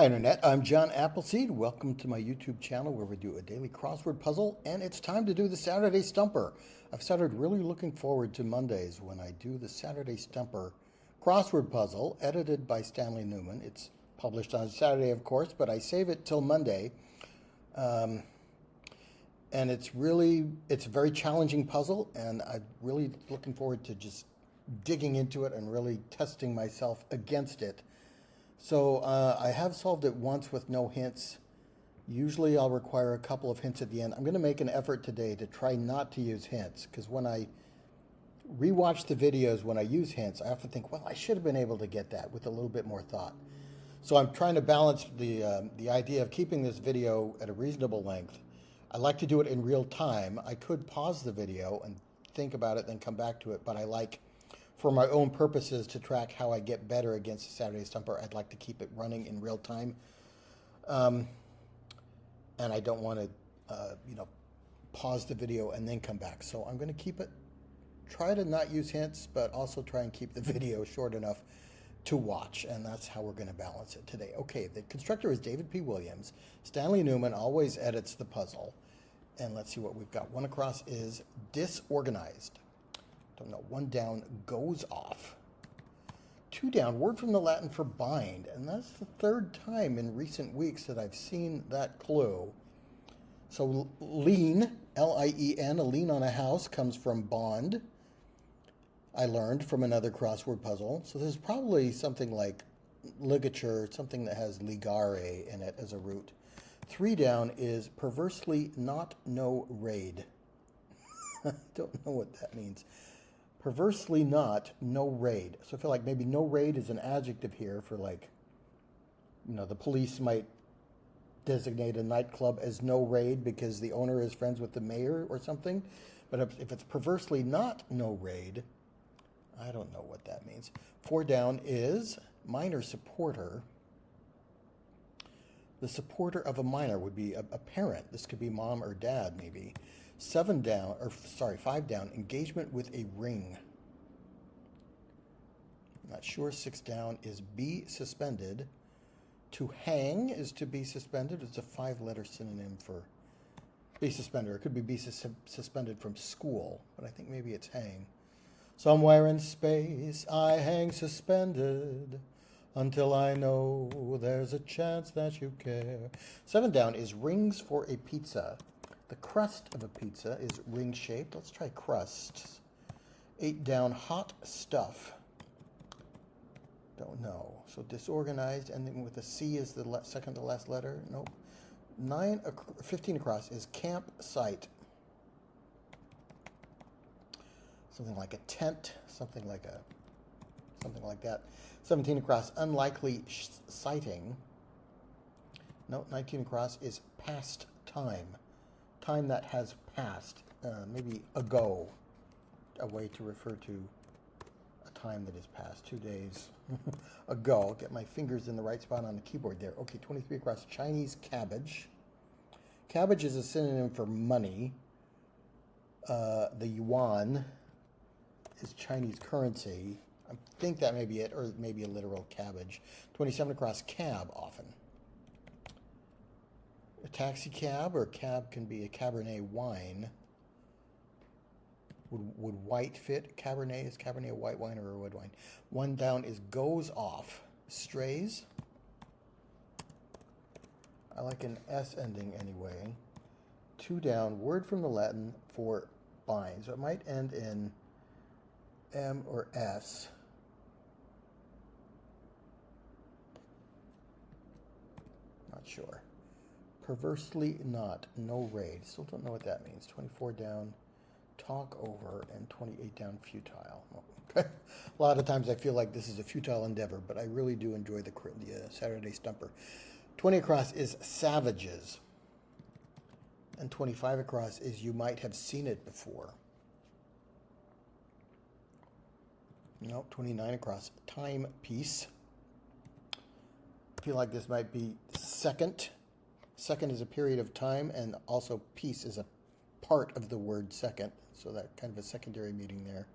Hi Internet, I'm John Appleseed. Welcome to my YouTube channel where we do a daily crossword puzzle, and it's time to do the Saturday Stumper. I've started really looking forward to Mondays when I do the Saturday Stumper crossword puzzle, edited by Stanley Newman. It's published on Saturday, of course, but I save it till Monday. And it's a very challenging puzzle, and I'm really looking forward to just digging into it and really testing myself against it. So I have solved it once with no hints. Usually I'll require a couple of hints at the end. I'm going to make an effort today to try not to use hints, because when I rewatch the videos when I use hints, I often think, well, I should have been able to get that with a little bit more thought. So I'm trying to balance the idea of keeping this video at a reasonable length. I like to do it in real time. I could pause the video and think about it, then come back to it, but I like, for my own purposes, to track how I get better against the Saturday Stumper, I'd like to keep it running in real time. And I don't want to, pause the video and then come back. So I'm going to try to not use hints, but also try and keep the video short enough to watch. And that's how we're going to balance it today. Okay, the constructor is David P. Williams. Stanley Newman always edits the puzzle. And let's see what we've got. One across is disorganized. Don't know. One down, goes off. Two down, word from the Latin for bind. And that's the third time in recent weeks that I've seen that clue. So lien, L-I-E-N, a lien on a house, comes from bond. I learned from another crossword puzzle. So there's probably something like ligature, something that has ligare in it as a root. Three down is perversely not no raid. I don't know what that means. Perversely not, no raid. So I feel like maybe no raid is an adjective here for, like, the police might designate a nightclub as no raid because the owner is friends with the mayor or something. But if it's perversely not no raid, I don't know what that means. Four down is minor supporter. The supporter of a minor would be a parent. This could be mom or dad, maybe. Five down, engagement with a ring. Not sure. Six down is be suspended. To hang is to be suspended. It's a five-letter synonym for be suspended. It could be suspended from school, but I think maybe it's hang. Somewhere in space I hang suspended until I know there's a chance that you care. Seven down is rings for a pizza. The crust of a pizza is ring-shaped. Let's try crust. Eight down, hot stuff. Don't know. So disorganized, ending with a C is the second to last letter. Nope. 15 across is campsite. Something like a tent, something like that. 17 across, unlikely sighting. No, 19 across is past time. Time that has passed, maybe ago, a way to refer to a time that is past, 2 days ago. Get my fingers in the right spot on the keyboard there. Okay, 23 across, Chinese cabbage. Cabbage is a synonym for money. The yuan is Chinese currency. I think that may be it, or maybe a literal cabbage. 27 across, cab, often. A taxi cab, or cab can be a Cabernet wine. Would white fit? Cabernet, is Cabernet a white wine or a red wine? One down is goes off. Strays. I like an S ending anyway. Two down, word from the Latin for bind. So it might end in M or S. Not sure. Perversely not, no raid. Still don't know what that means. 24 down, talk over, and 28 down, futile. Okay. A lot of times I feel like this is a futile endeavor, but I really do enjoy the Saturday Stumper. 20 across is savages. And 25 across is you might have seen it before. Nope, 29 across, timepiece. I feel like this might be second. Second is a period of time, and also piece is a part of the word second, so that kind of a secondary meaning there.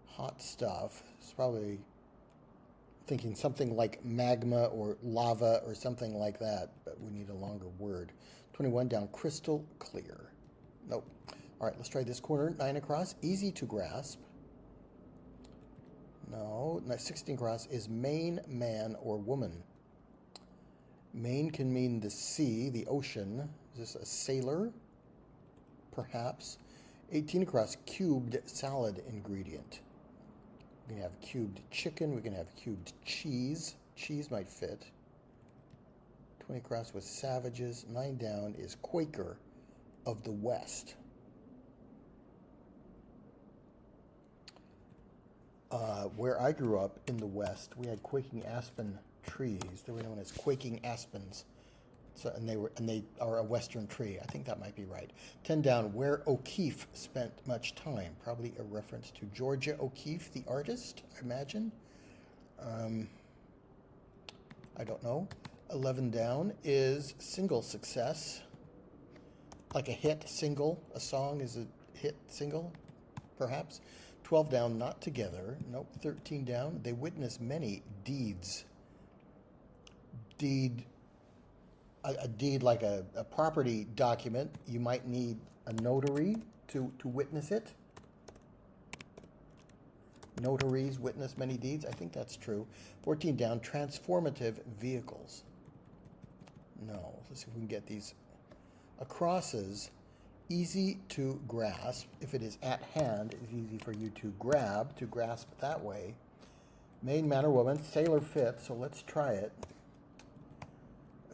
Hot stuff. It's probably thinking something like magma or lava or something like that, but we need a longer word. 21 down, crystal clear. Nope. All right, let's try this corner. 9 across, easy to grasp. No, 16 across is main, man, or woman. Main can mean the sea, the ocean. Is this a sailor? Perhaps. 18 across, cubed salad ingredient. We can have cubed chicken. We can have cubed cheese. Cheese might fit. 20 across was savages. 9 down is Quaker of the West. Where I grew up in the West, we had quaking aspen trees. They were known as quaking aspens. So, and they are a Western tree. I think that might be right. 10 down, where O'Keeffe spent much time. Probably a reference to Georgia O'Keeffe, the artist, I imagine. I don't know. 11 down is single success. Like a hit single. A song is a hit single, perhaps. 12 down, not together. Nope. 13 down, they witness many deeds. A deed like a property document, you might need a notary to witness it. Notaries witness many deeds. I think that's true. 14 down, transformative vehicles. No. Let's see if we can get these acrosses. Easy to grasp. If it is at hand, it's easy for you to grasp that way. Main, man, or woman, sailor fit, so let's try it.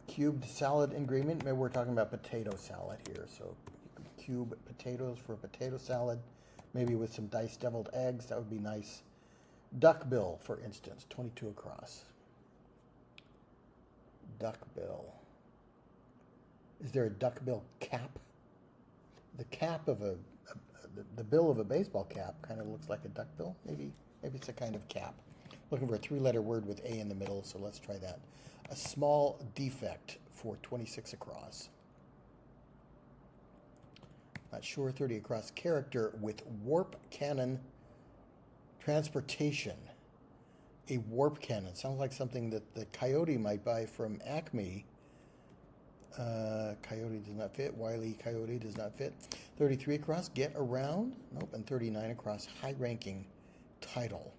Cubed salad ingredient. Maybe we're talking about potato salad here. So you could cube potatoes for a potato salad, maybe with some diced deviled eggs. That would be nice. Duckbill, for instance, 22 across. Duckbill. Is there a duckbill cap? The cap of the bill of a baseball cap kind of looks like a duckbill. Maybe it's a kind of cap. Looking for a 3-letter word with A in the middle, so let's try that. A small defect for 26 across. Not sure. 30 across. Character with warp cannon transportation. A warp cannon. Sounds like something that the Coyote might buy from Acme. Coyote does not fit. Wile E. Coyote does not fit. 33 across. Get around. Nope. And 39 across. High-ranking title.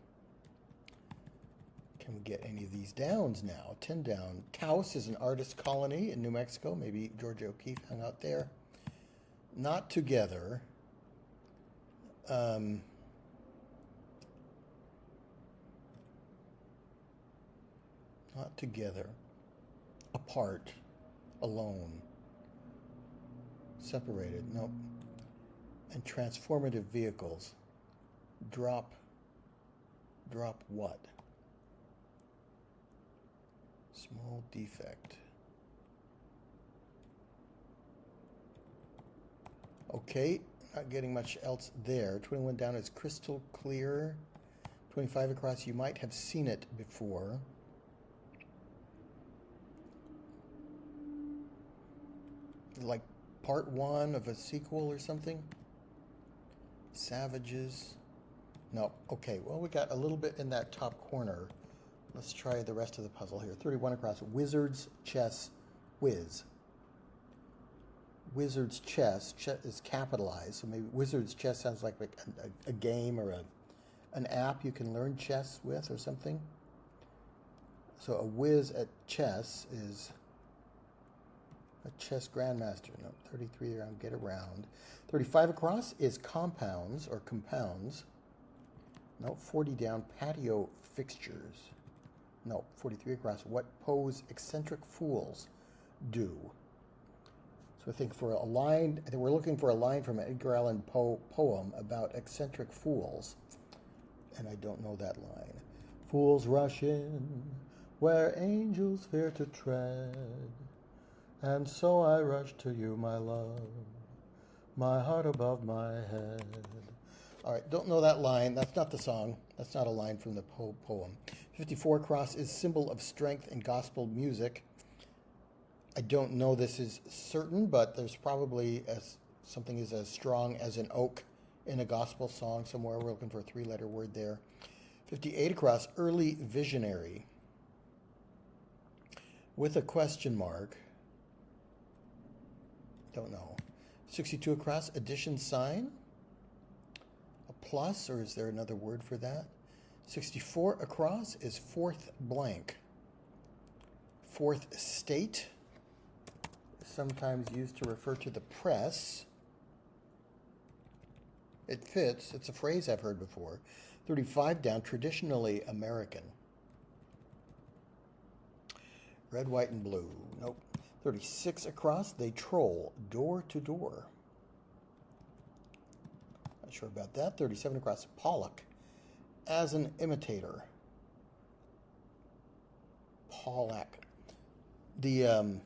Can we get any of these downs now? 10 down. Taos is an artist colony in New Mexico. Maybe Georgia O'Keeffe hung out there. Not together. Not together. Apart. Alone. Separated. Nope. And transformative vehicles. Drop what? Small defect. Okay, not getting much else there. 21 down is crystal clear. 25 across, you might have seen it before. Like part 1 of a sequel or something? Savages. No, okay, well, we got a little bit in that top corner. Let's try the rest of the puzzle here. 31 across. Wizard's chess whiz. Wizard's chess is capitalized, so maybe Wizard's chess sounds like a game or an app you can learn chess with or something. So a whiz at chess is a chess grandmaster. No, 33 around, get around. 35 across is compounds or compounds. No, 40 down, patio fixtures. No, 43 across. What pose eccentric fools do? So I think for a line, I think we're looking for a line from an Edgar Allan Poe poem about eccentric fools. And I don't know that line. Fools rush in where angels fear to tread. And so I rush to you, my love, my heart above my head. All right, don't know that line. That's not the song. That's not a line from the poem. 54 across is symbol of strength in gospel music. I don't know this is certain, but there's probably something is as strong as an oak in a gospel song somewhere. We're looking for a 3-letter word there. 58 across, early visionary. With a question mark. Don't know. 62 across, addition sign. A plus, or is there another word for that? 64 across is fourth blank. Fourth state, sometimes used to refer to the press. It fits. It's a phrase I've heard before. 35 down, traditionally American. Red, white, and blue. Nope. 36 across, they troll door to door. Not sure about that. 37 across, Pollock as an imitator. Pollock. The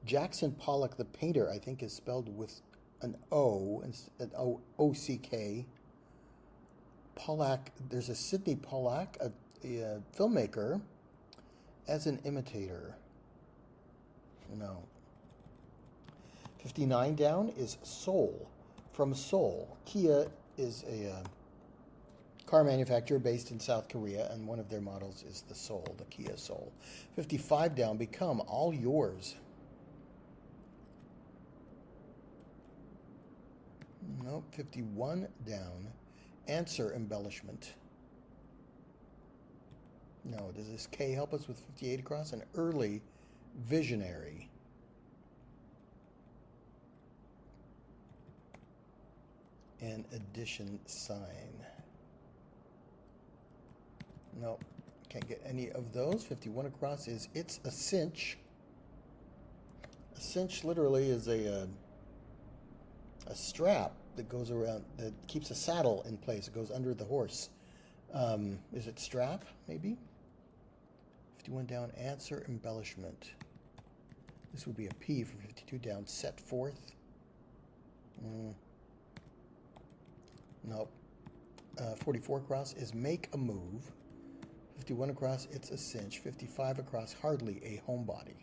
Jackson Pollock, the painter, I think is spelled with an O, an O-C-K. Pollack, there's a Sidney Pollack, a filmmaker, as an imitator. No. 59 down is Seoul, from Seoul. Kia is a car manufacturer based in South Korea, and one of their models is the Soul, the Kia Soul. 55 down, become all yours. Nope. 51 down, answer embellishment. No, does this K help us with 58 across? An early visionary. An addition sign. No, can't get any of those. 51 across is it's a cinch. A cinch literally is a strap that goes around, that keeps a saddle in place. It goes under the horse. Is it strap, maybe? 51 down, answer embellishment. This would be a P for 52 down, set forth. Nope. 44 across is make a move. 51 across, it's a cinch. 55 across, hardly a homebody.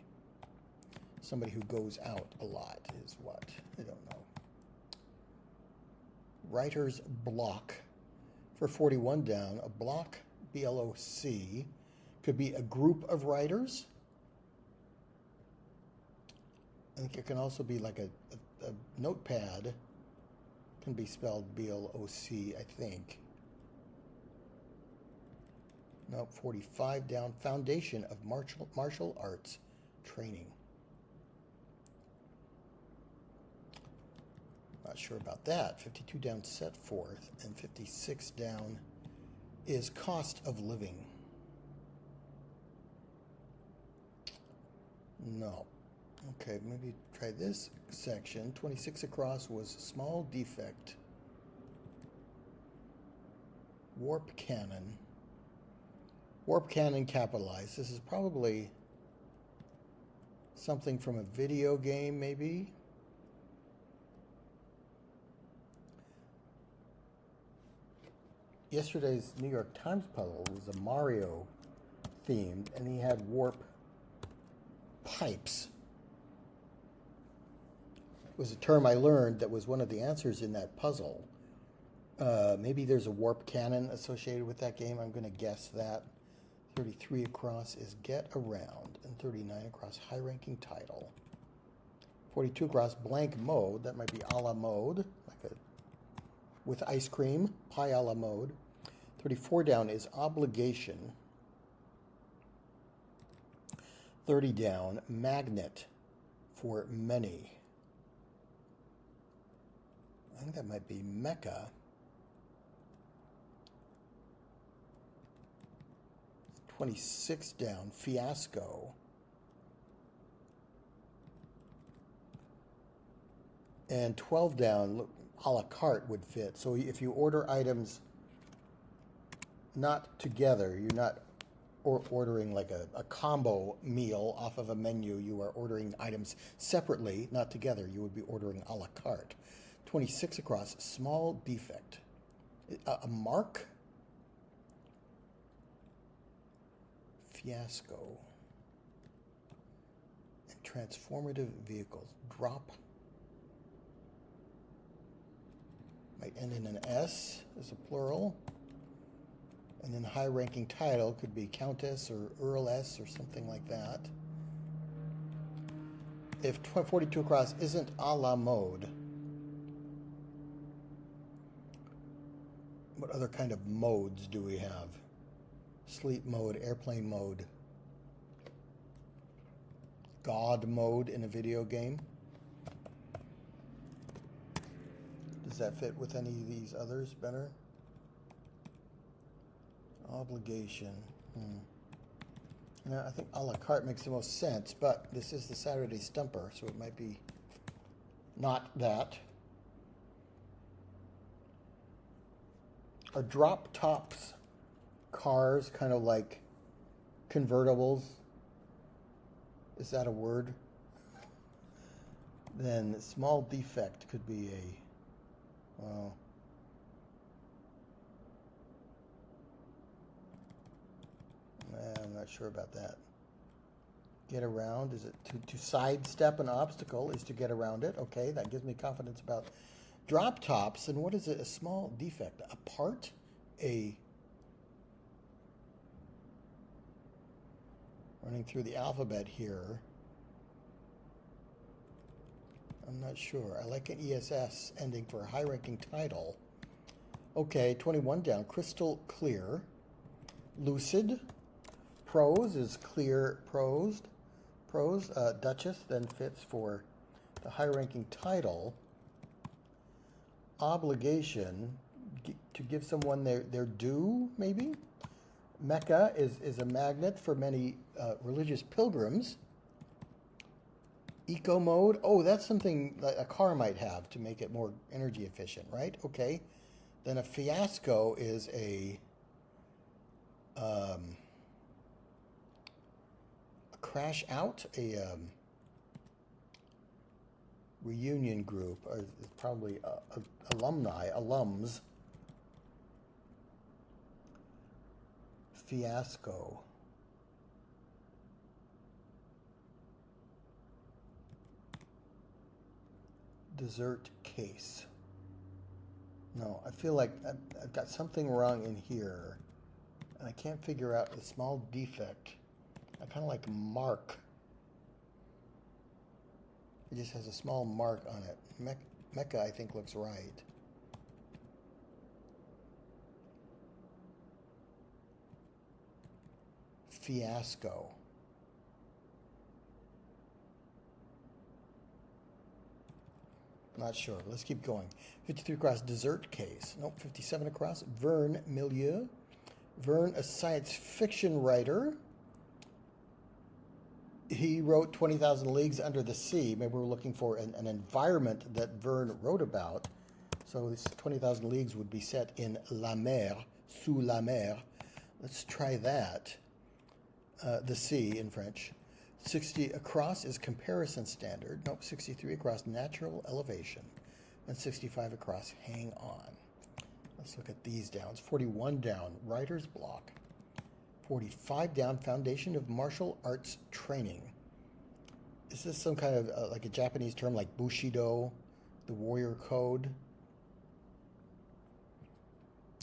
Somebody who goes out a lot is what? I don't know. Writer's block. For 41 down, a block, B-L-O-C, could be a group of writers. I think it can also be like a notepad. Can be spelled B-L-O-C, I think. Nope, 45 down, foundation of martial arts training. Not sure about that. 52 down, set forth, and 56 down is cost of living. No. Okay, maybe try this section. 26 across was small defect. Warp cannon. Warp cannon capitalized. This is probably something from a video game, maybe. Yesterday's New York Times puzzle was a Mario themed, and he had warp pipes. It was a term I learned that was one of the answers in that puzzle. Maybe there's a warp cannon associated with that game. I'm going to guess that. 33 across is get around, and 39 across high-ranking title. 42 across blank mode. That might be a la mode, like a with ice cream, pie a la mode. 34 down is obligation. 30 down, magnet for many. I think that might be Mecca. 26 down, fiasco. And 12 down, look, a la carte would fit. So if you order items not together, you're not ordering like a combo meal off of a menu. You are ordering items separately, not together. You would be ordering a la carte. 26 across, small defect. A mark? Fiasco. And transformative vehicles. Drop. Might end in an S as a plural. And then high-ranking title could be Countess or Earless or something like that. If 42 across isn't a la mode, what other kind of modes do we have? Sleep mode, airplane mode, God mode in a video game. Does that fit with any of these others better? Obligation. I think a la carte makes the most sense, but this is the Saturday Stumper, so it might be not that. Are drop tops cars kind of like convertibles? Is that a word? Then small defect could be a, well, I'm not sure about that. Get around, is it to sidestep an obstacle is to get around it? Okay, that gives me confidence about drop tops. And what is it? A small defect, a part, running through the alphabet here. I'm not sure. I like an ESS ending for a high-ranking title. Okay, 21 down, crystal clear. Lucid. Prose is clear prosed. Prose, Duchess then fits for the high-ranking title. Obligation, to give someone their due, maybe? Mecca is a magnet for many religious pilgrims. Eco mode, oh, that's something that a car might have to make it more energy efficient, right? Okay. Then a fiasco is a crash out, a reunion group, or it's probably alums. Fiasco. Dessert case. No, I feel like I've got something wrong in here, and I can't figure out the small defect. I kind of like mark. It just has a small mark on it. Mecca, I think, looks right. Fiasco. Not sure. Let's keep going. 53 across, dessert case. Nope, 57 across, Verne Milieu. Verne, a science fiction writer. He wrote 20,000 Leagues Under the Sea. Maybe we're looking for an environment that Verne wrote about. So this 20,000 Leagues would be set in la mer, sous la mer. Let's try that. The sea in French. 60 across is comparison standard. Nope, 63 across, natural elevation. And 65 across, hang on. Let's look at these downs. 41 down, writer's block. 45 down, foundation of martial arts training. Is this some kind of like a Japanese term like Bushido, the warrior code?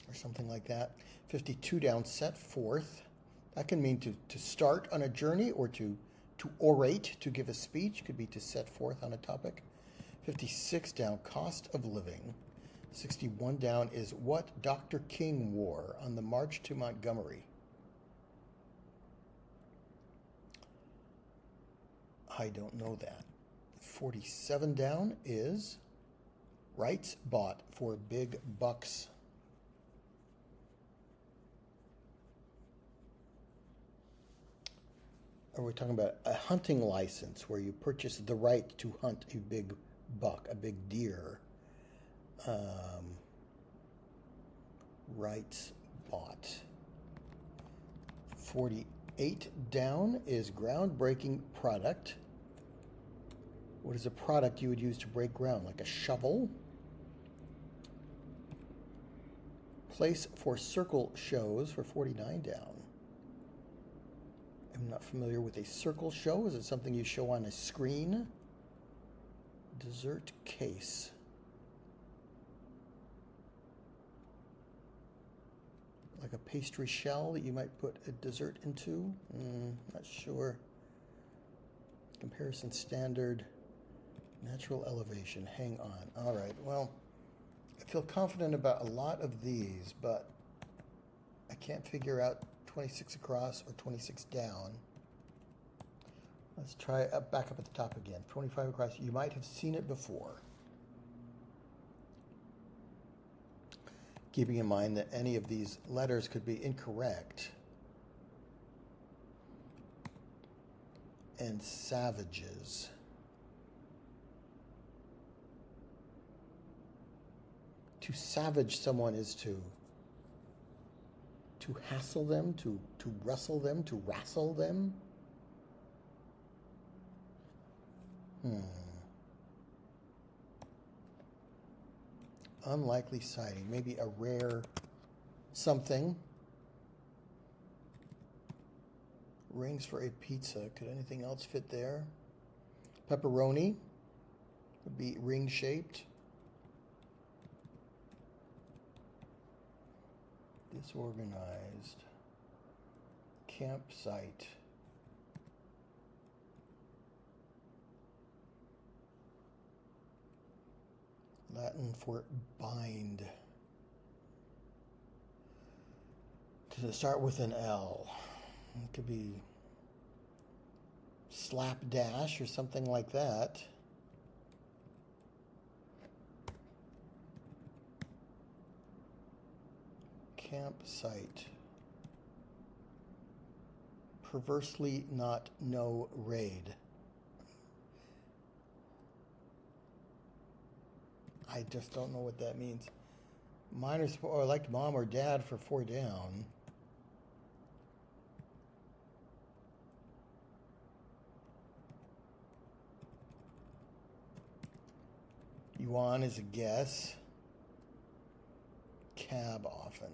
Or something like that. 52 down, set forth. That can mean to start on a journey or to orate, to give a speech. Could be to set forth on a topic. 56 down, cost of living. 61 down is what Dr. King wore on the march to Montgomery. I don't know that. 47 down is rights bought for big bucks. Are we talking about a hunting license where you purchase the right to hunt a big buck, a big deer? Rights bought. 48 down is groundbreaking product. What is a product you would use to break ground? Like a shovel? Place for circle shows for 49 down. I'm not familiar with a circle show. Is it something you show on a screen? Dessert case. like a pastry shell that you might put a dessert into. Not sure. Comparison standard, natural elevation. Hang on. All right. Well, I feel confident about a lot of these, but I can't figure out 26 across or 26 down. Let's try back up at the top again. 25 across. You might have seen it before. Keeping in mind that any of these letters could be incorrect. And savages. To savage someone is to hassle them, to wrestle them, to wrestle them. Unlikely sighting. Maybe a rare something. Rings for a pizza. Could anything else fit there? Pepperoni would be ring-shaped. Disorganized. Campsite. Latin for bind. To start with an L. It could be slapdash or something like that. Campsite. Perversely not no raid. I just don't know what that means. Minor support, or like mom or dad for 4 down. Yuan is a guess. Cab often.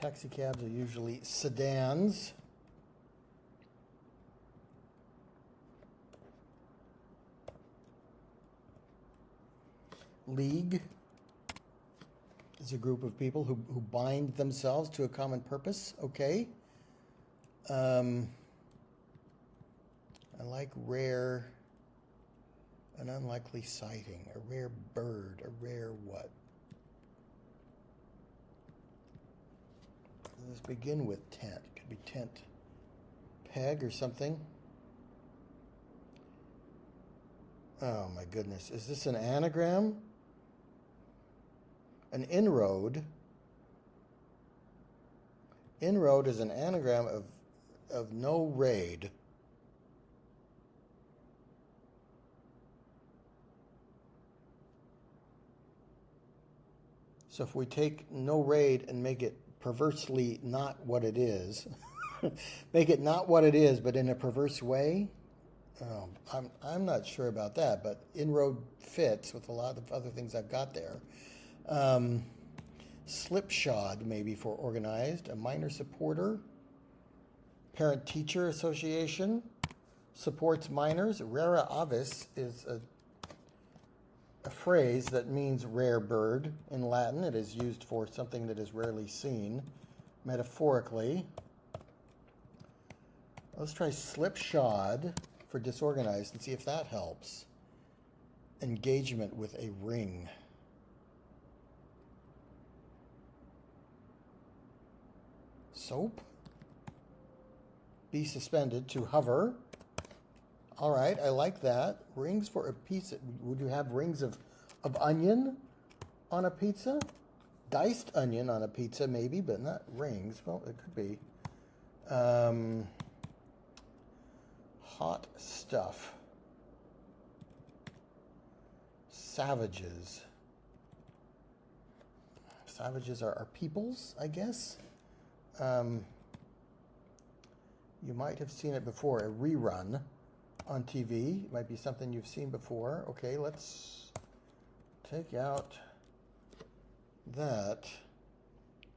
Taxi cabs are usually sedans. League is a group of people who bind themselves to a common purpose. Okay. I like rare, an unlikely sighting, a rare bird, a rare what? Let's begin with tent. Could be tent peg or something. Oh my goodness. Is this an anagram? An inroad. Inroad is an anagram of no raid. So if we take no raid and make it perversely not what it is, make it not what it is, but in a perverse way, I'm not sure about that, but inroad fits with a lot of other things I've got there. Slipshod, maybe for organized. A minor supporter. Parent-teacher association supports minors. Rara avis is a phrase that means rare bird in Latin. It is used for something that is rarely seen, metaphorically. Let's try slipshod for disorganized and see if that helps. Engagement with a ring. Soap. Be suspended, to hover. All right, I like that. Rings for a pizza. Would you have rings of onion on a pizza? Diced onion on a pizza, maybe, but not rings. Well, it could be. Hot stuff. Savages. Savages are peoples, I guess. You might have seen it before, a rerun on TV. It might be something you've seen before. Okay, let's take out that.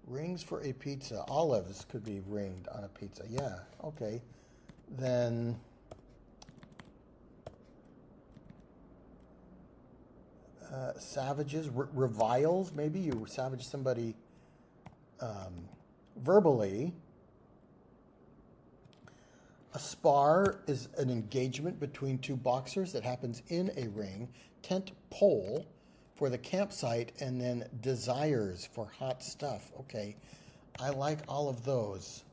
Rings for a pizza. Olives could be ringed on a pizza. Yeah, okay. Then savages, reviles, maybe you savage somebody verbally. A spar is an engagement between two boxers that happens in a ring. Tent pole for the campsite, and then desires for hot stuff. Okay, I like all of those.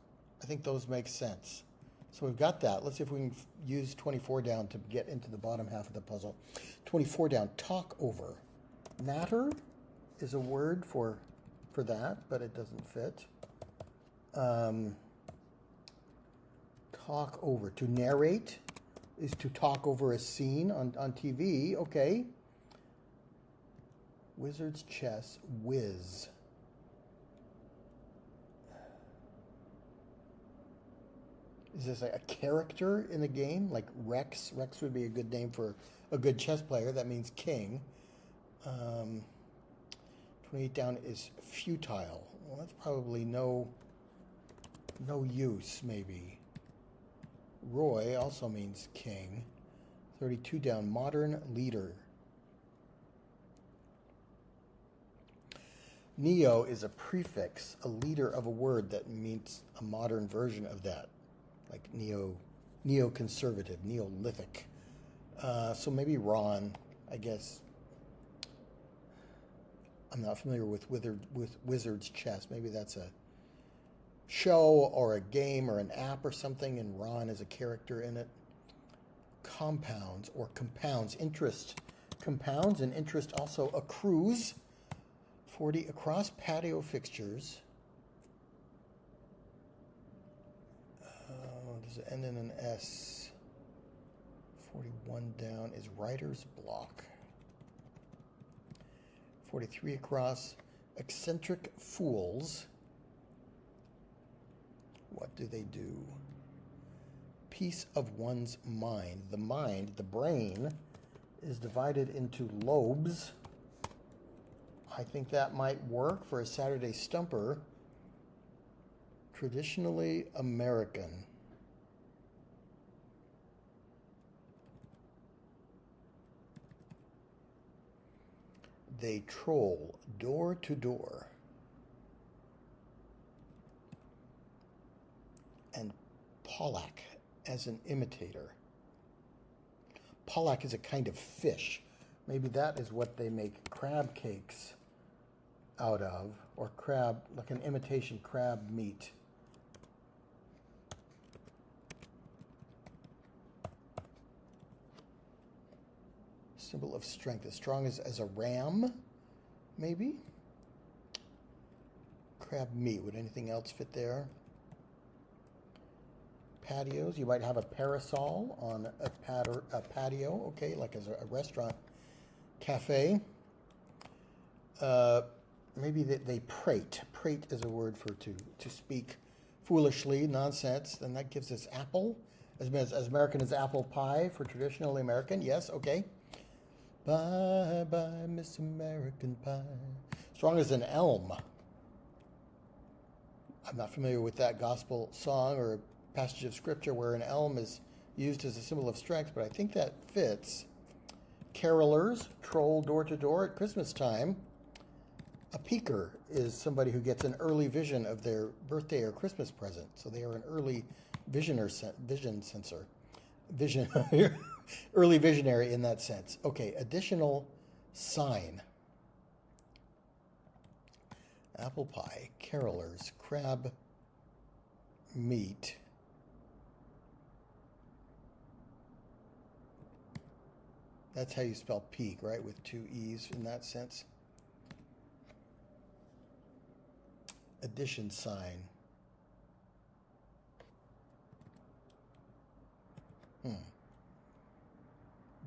I think those make sense. So we've got that. Let's see if we can use 24 down to get into the bottom half of the puzzle. 24 down, talk over. Matter is a word for that, but it doesn't fit. Talk over. To narrate is to talk over a scene on TV. Okay. Wizard's chess, whiz. Is this a character in the game? Like Rex? Rex would be a good name for a good chess player. That means king. 28 down is futile. Well, that's probably no use, maybe. Roy also means king. 32 down, modern leader. Neo is a prefix, a leader of a word that means a modern version of that. Like neoconservative, neolithic. So maybe Ron, I guess. I'm not familiar with Wizard's Chess. Maybe that's a show or a game or an app or something, and Ron is a character in it. Compounds or compounds, interest. Compounds and interest also accrues. 40 across patio fixtures. Does it end in an S? 41 down is writer's block. 43 across, eccentric fools. What do they do? Piece of one's mind. The mind, the brain, is divided into lobes. I think that might work for a Saturday Stumper. Traditionally American. They troll door to door. And pollack as an imitator. Pollack is a kind of fish. Maybe that is what they make crab cakes out of, or crab, like an imitation crab meat. Symbol of strength, as strong as a ram, maybe? Crab meat, would anything else fit there? Patios, you might have a parasol on a patio, okay, like as a restaurant, cafe. Maybe they prate. Prate is a word for to speak foolishly, nonsense. Then that gives us apple, as American as apple pie for traditionally American. Yes, okay. Bye bye, Miss American Pie. Strong as an elm. I'm not familiar with that gospel song or passage of scripture where an elm is used as a symbol of strength, but I think that fits. Carolers troll door to door at Christmas time. A peeker is somebody who gets an early vision of their birthday or Christmas present, so they are an early vision sensor. Early visionary in that sense. Okay, additional sign. Apple pie, carolers, crab meat. That's how you spell peak, right? With two E's in that sense. Addition sign.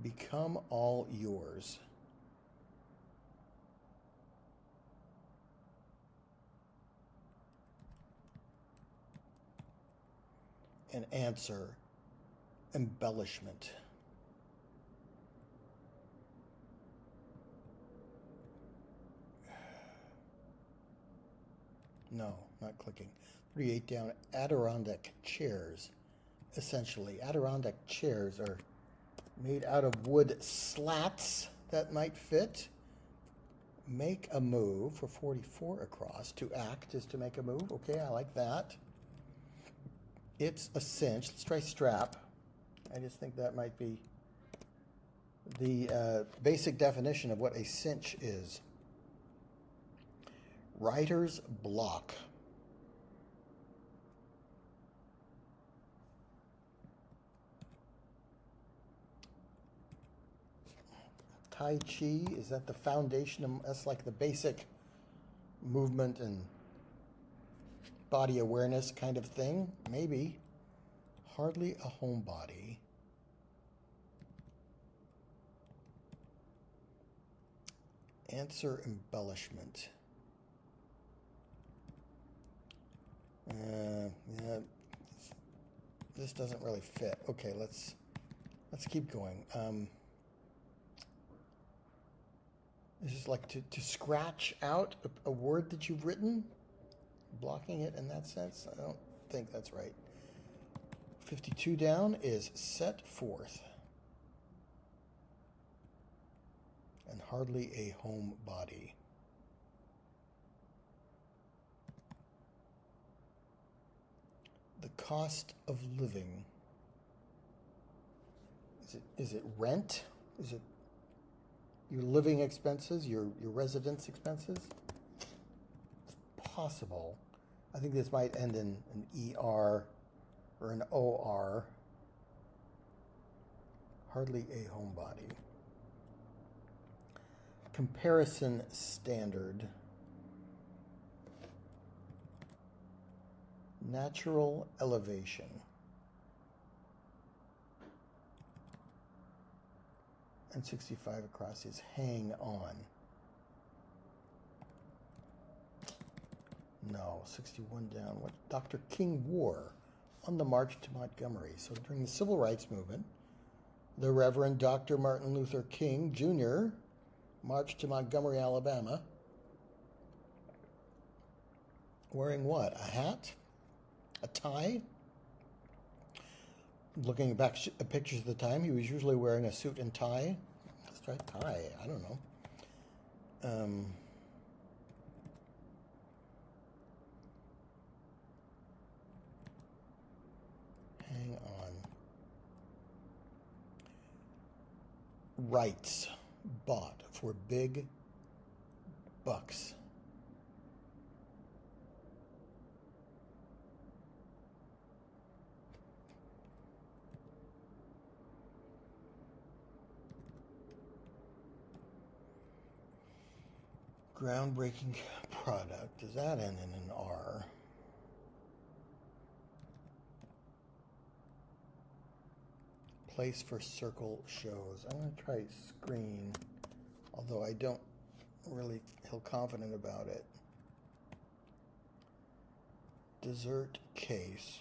Become all yours. An answer. Embellishment. No, not clicking. 38 down, Adirondack chairs. Essentially, Adirondack chairs are made out of wood slats that might fit. make a move for 44 across. To act is to make a move. Okay, I like that. It's a cinch. Let's try strap. I just think that might be the basic definition of what a cinch is. Writer's block. Tai Chi, is that the foundation? That's like the basic movement and body awareness kind of thing? Maybe. Hardly a homebody. Answer embellishment. Yeah, this doesn't really fit. Okay, let's keep going. This is like to scratch out a word that you've written, blocking it in that sense. I don't think that's right. 52 down is set forth. And hardly a homebody. The cost of living. Is it rent? Is it your living expenses, your residence expenses? It's possible. I think this might end in an ER or an OR. Hardly a homebody. Comparison standard. Natural elevation. And 65 across is hang on. No, 61 down. What? Dr. King wore on the march to Montgomery. So during the Civil Rights Movement, the Reverend Dr. Martin Luther King Jr. marched to Montgomery, Alabama. Wearing what? A hat? A tie? Looking back at pictures of the time, he was usually wearing a suit and tie. Let's try tie. I don't know. Hang on. Rights bought for big bucks. Groundbreaking product. Does that end in an R? Place for circle shows. I'm going to try screen, although I don't really feel confident about it. Dessert case.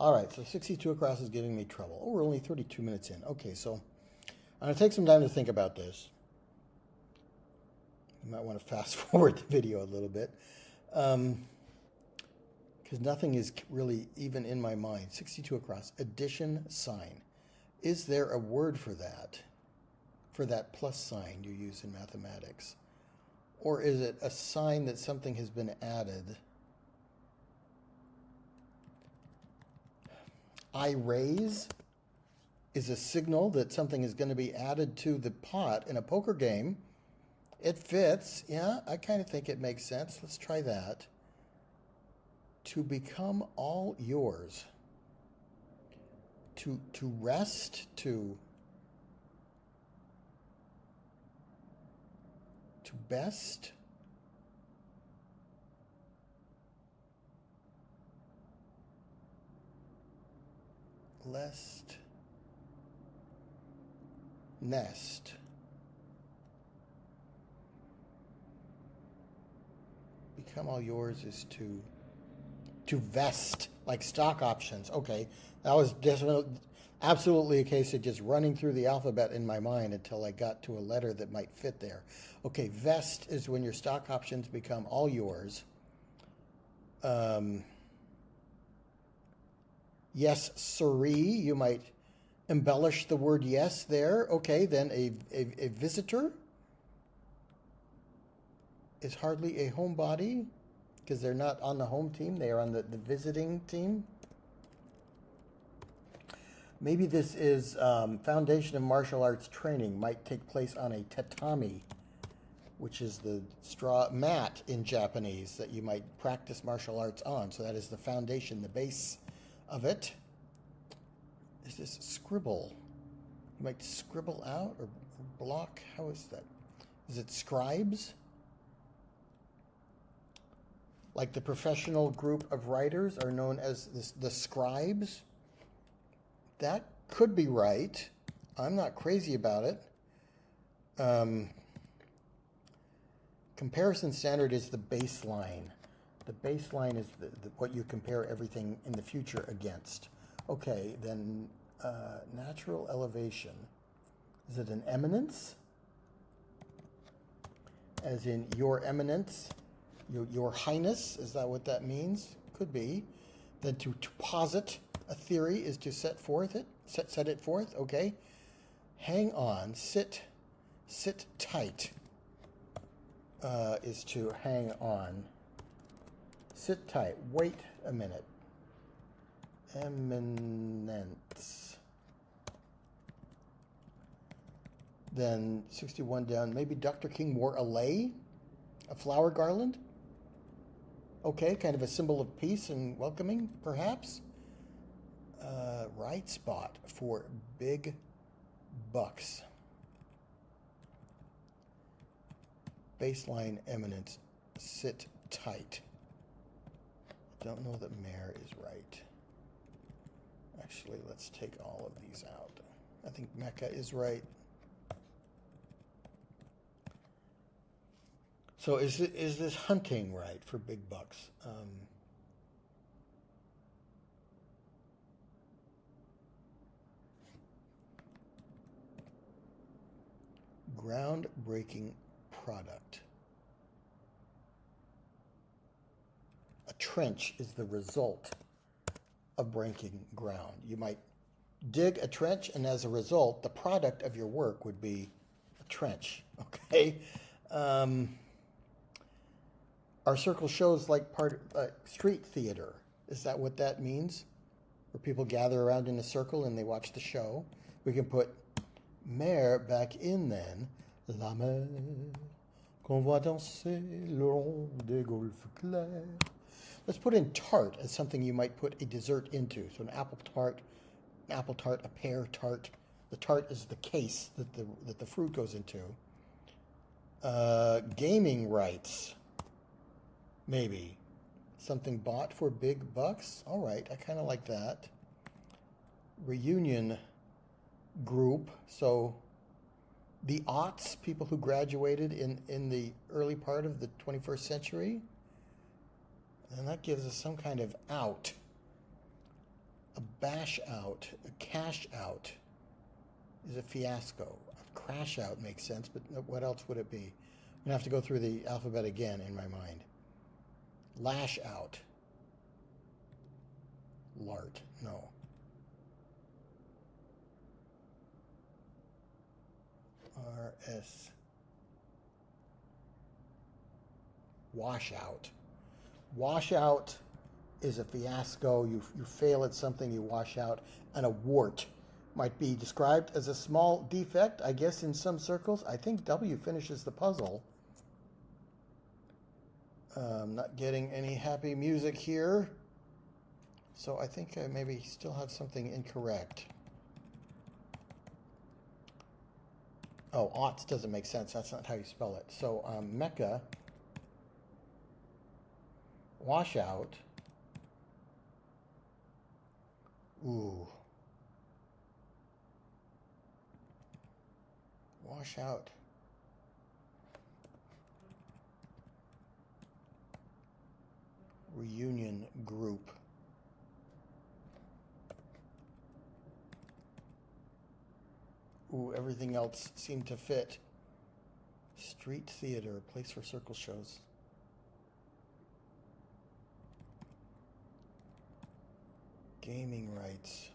All right, so 62 across is giving me trouble. Oh, we're only 32 minutes in. Okay, so I'm going to take some time to think about this. You might want to fast forward the video a little bit, because nothing is really even in my mind. 62 across, addition sign. Is there a word for that plus sign you use in mathematics? Or is it a sign that something has been added? I raise is a signal that something is going to be added to the pot in a poker game. It fits. Yeah, I kind of think it makes sense. Let's try that. To become all yours. To rest, to best. Lest. Nest. Become all yours is to vest, like stock options. Okay, that was definitely, absolutely a case of just running through the alphabet in my mind until I got to a letter that might fit there. Okay, vest is when your stock options become all yours. Yes, sirree, you might embellish the word yes there. Okay, then a visitor is hardly a homebody because they're not on the home team, they are on the visiting team. Maybe this is Foundation of Martial Arts training might take place on a tatami, which is the straw mat in Japanese that you might practice martial arts on. So that is the foundation, the base of it. Is this scribble? You might scribble out or block. How is that? Is it scribes? Like the professional group of writers are known as the scribes? That could be right. I'm not crazy about it. Comparison standard is the baseline. The baseline is what you compare everything in the future against. Okay, then natural elevation. Is it an eminence? As in your eminence? Your highness? Is that what that means? Could be. Then to posit a theory is to set it forth. Okay. Hang on. Sit tight is to hang on. Sit tight. Wait a minute. Eminence. Then 61 down. Maybe Dr. King wore a lei? A flower garland? Okay, kind of a symbol of peace and welcoming, perhaps. Right spot for big bucks. Baseline eminence. Sit tight. Don't know that mayor is right. Actually, let's take all of these out. I think Mecca is right. So is this hunting right for big bucks? Groundbreaking product. A trench is the result of breaking ground. You might dig a trench, and as a result, the product of your work would be a trench. Okay. Our circle shows like part of street theater. Is that what that means? Where people gather around in a circle and they watch the show. We can put mer back in then. La mer qu'on voit danser le long des golfes clairs. Let's put in tart as something you might put a dessert into. So an apple tart, a pear tart. The tart is the case that the fruit goes into. Gaming rights. Maybe. Something bought for big bucks? All right, I kind of like that. Reunion group. So the aughts, people who graduated in the early part of the 21st century. And that gives us some kind of out. A bash out, a cash out is a fiasco. A crash out makes sense, but what else would it be? I'm going to have to go through the alphabet again in my mind. Lash out. Lart. No. R-S. Washout. Washout is a fiasco. You fail at something, you wash out. And a wart might be described as a small defect, I guess, in some circles. I think W finishes the puzzle. Not getting any happy music here. So I think I maybe still have something incorrect. Oh, aughts doesn't make sense. That's not how you spell it. So Mecca, washout. Ooh. Washout. Reunion group. everything else seemed to fit. Street theater, a place for circle shows. Gaming rights.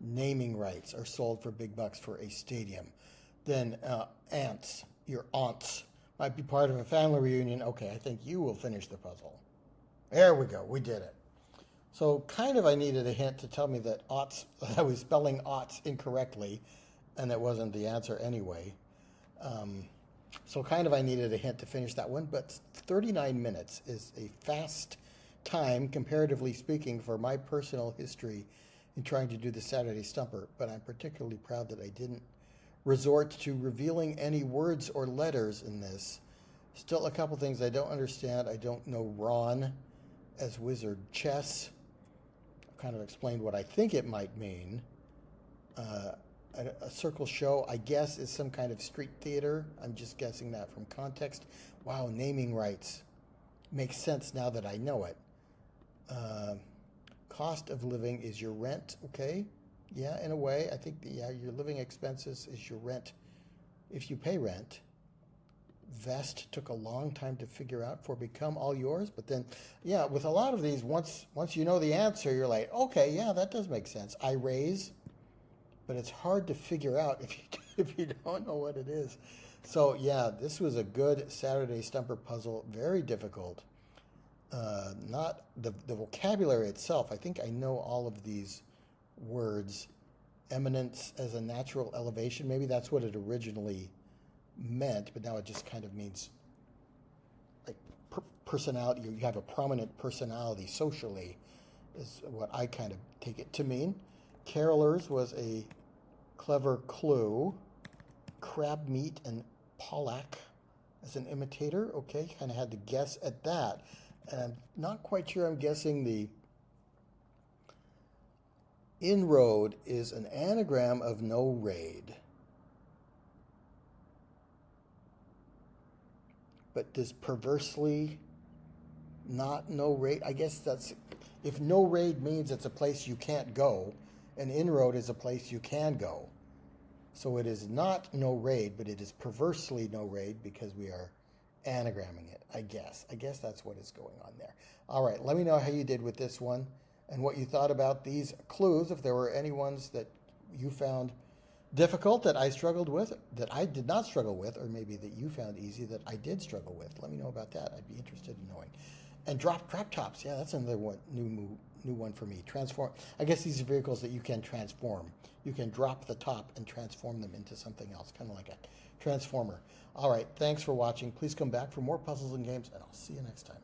Naming rights are sold for big bucks for a stadium. Then aunts, your aunts, might be part of a family reunion. Okay, I think you will finish the puzzle. There we go, we did it. So kind of I needed a hint to tell me that aughts, I was spelling aughts incorrectly, and that wasn't the answer anyway. So kind of I needed a hint to finish that one, but 39 minutes is a fast time, comparatively speaking, for my personal history in trying to do the Saturday Stumper, but I'm particularly proud that I didn't resort to revealing any words or letters in this. Still a couple things I don't understand. I don't know Ron as wizard chess. I've kind of explained what I think it might mean. A circle show, I guess, is some kind of street theater. I'm just guessing that from context. Wow, naming rights. Makes sense now that I know it. Cost of living is your rent, okay? Yeah, in a way, I think your living expenses is your rent if you pay rent. Vest took a long time to figure out for become all yours, but then, yeah, with a lot of these, once you know the answer, you're like, okay, yeah, that does make sense. I raise, but it's hard to figure out if you don't know what it is. So yeah, this was a good Saturday Stumper puzzle, very difficult. Not the vocabulary itself. I think I know all of these words. Eminence as a natural elevation. Maybe that's what it originally meant, but now it just kind of means like personality. You have a prominent personality socially, is what I kind of take it to mean. Carolers was a clever clue. Crab meat and Pollack as an imitator. Okay, kind of had to guess at that. And I'm not quite sure I'm guessing the inroad is an anagram of no raid. But does perversely not no raid? I guess that's, if no raid means it's a place you can't go, an inroad is a place you can go. So it is not no raid, but it is perversely no raid because we are anagramming it, I guess. I guess that's what is going on there. All right, let me know how you did with this one and what you thought about these clues, if there were any ones that you found difficult that I struggled with, that I did not struggle with, or maybe that you found easy that I did struggle with. Let me know about that. I'd be interested in knowing. And drop tops. Yeah, that's another one, new one for me. Transform. I guess these are vehicles that you can transform. You can drop the top and transform them into something else, kind of like a transformer. All right, thanks for watching. Please come back for more puzzles and games, and I'll see you next time.